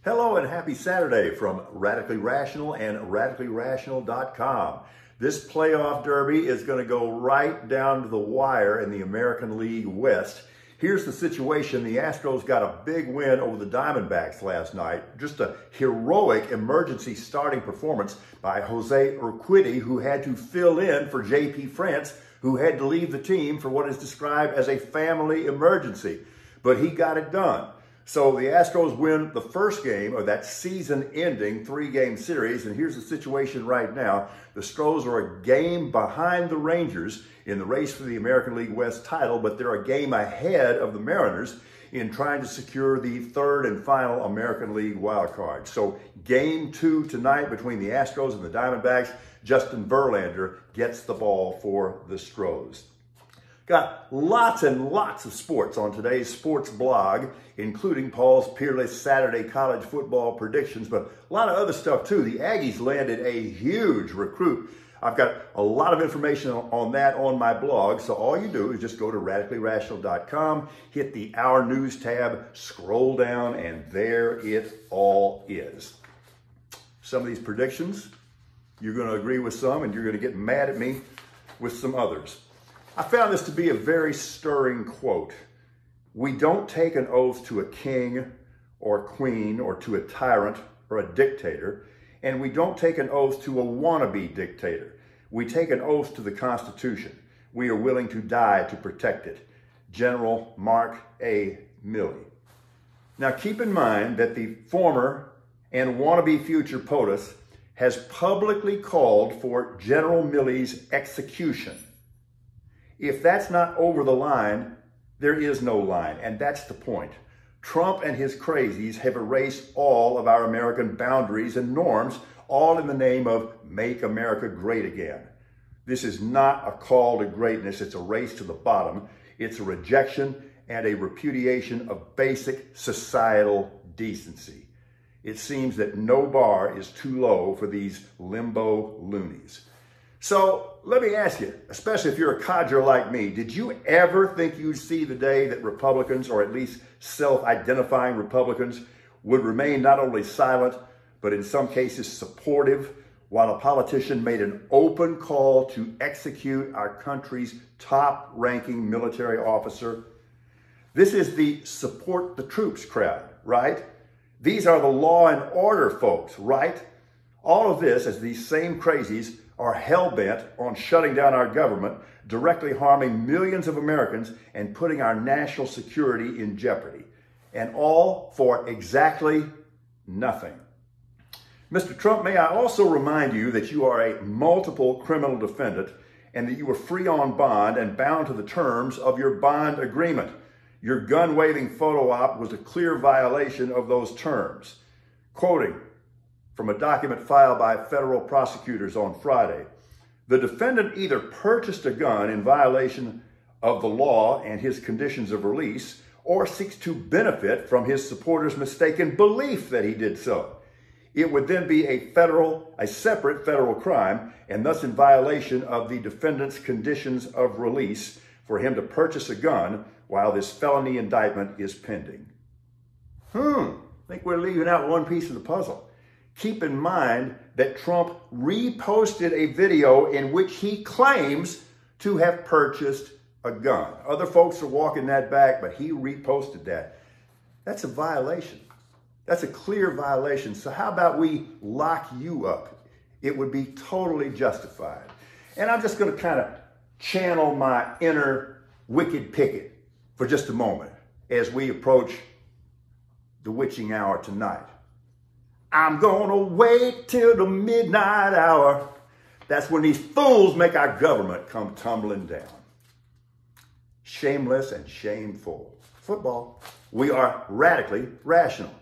Hello and happy Saturday from Radically Rational and RadicallyRational.com. This playoff derby is going to go right down to the wire in the American League West. Here's the situation. The Astros got a big win over the Diamondbacks last night. Just a heroic emergency starting performance by Jose Urquidy, who had to fill in for J.P. France, who had to leave the team for what is described as a family emergency. But he got it done. So the Astros win the first game of that season-ending three-game series, and here's the situation right now. The Stros are a game behind the Rangers in the race for the American League West title, but they're a game ahead of the Mariners in trying to secure the third and final American League wild card. So game 2 tonight between the Astros and the Diamondbacks. Justin Verlander gets the ball for the Stros. Got lots and lots of sports on today's sports blog, including Paul's Peerless Saturday college football predictions, but a lot of other stuff too. The Aggies landed a huge recruit. I've got a lot of information on that on my blog, so all you do is just go to RadicallyRational.com, hit the Our News tab, scroll down, and there it all is. Some of these predictions, you're going to agree with some, and you're going to get mad at me with some others. I found this to be a very stirring quote. We don't take an oath to a king or queen or to a tyrant or a dictator, and we don't take an oath to a wannabe dictator. We take an oath to the Constitution. We are willing to die to protect it. General Mark A. Milley. Now keep in mind that the former and wannabe future POTUS has publicly called for General Milley's execution. If that's not over the line, there is no line, and that's the point. Trump and his crazies have erased all of our American boundaries and norms, all in the name of Make America Great Again. This is not a call to greatness, it's a race to the bottom. It's a rejection and a repudiation of basic societal decency. It seems that no bar is too low for these limbo loonies. So let me ask you, especially if you're a codger like me, did you ever think you'd see the day that Republicans, or at least self-identifying Republicans, would remain not only silent, but in some cases supportive, while a politician made an open call to execute our country's top-ranking military officer? This is the support the troops crowd, right? These are the law and order folks, right? All of this as these same crazies are hell-bent on shutting down our government, directly harming millions of Americans and putting our national security in jeopardy. And all for exactly nothing. Mr. Trump, may I also remind you that you are a multiple criminal defendant and that you were free on bond and bound to the terms of your bond agreement. Your gun-waving photo op was a clear violation of those terms. Quoting from a document filed by federal prosecutors on Friday, the defendant either purchased a gun in violation of the law and his conditions of release, or seeks to benefit from his supporters' mistaken belief that he did so. It would then be a separate federal crime, and thus in violation of the defendant's conditions of release for him to purchase a gun while this felony indictment is pending. I think we're leaving out one piece of the puzzle. Keep in mind that Trump reposted a video in which he claims to have purchased a gun. Other folks are walking that back, but he reposted that. That's a violation. That's a clear violation. So how about we lock you up? It would be totally justified. And I'm just going to kind of channel my inner wicked picket for just a moment as we approach the witching hour tonight. I'm gonna wait till the midnight hour. That's when these fools make our government come tumbling down. Shameless and shameful. Football. We are radically rational.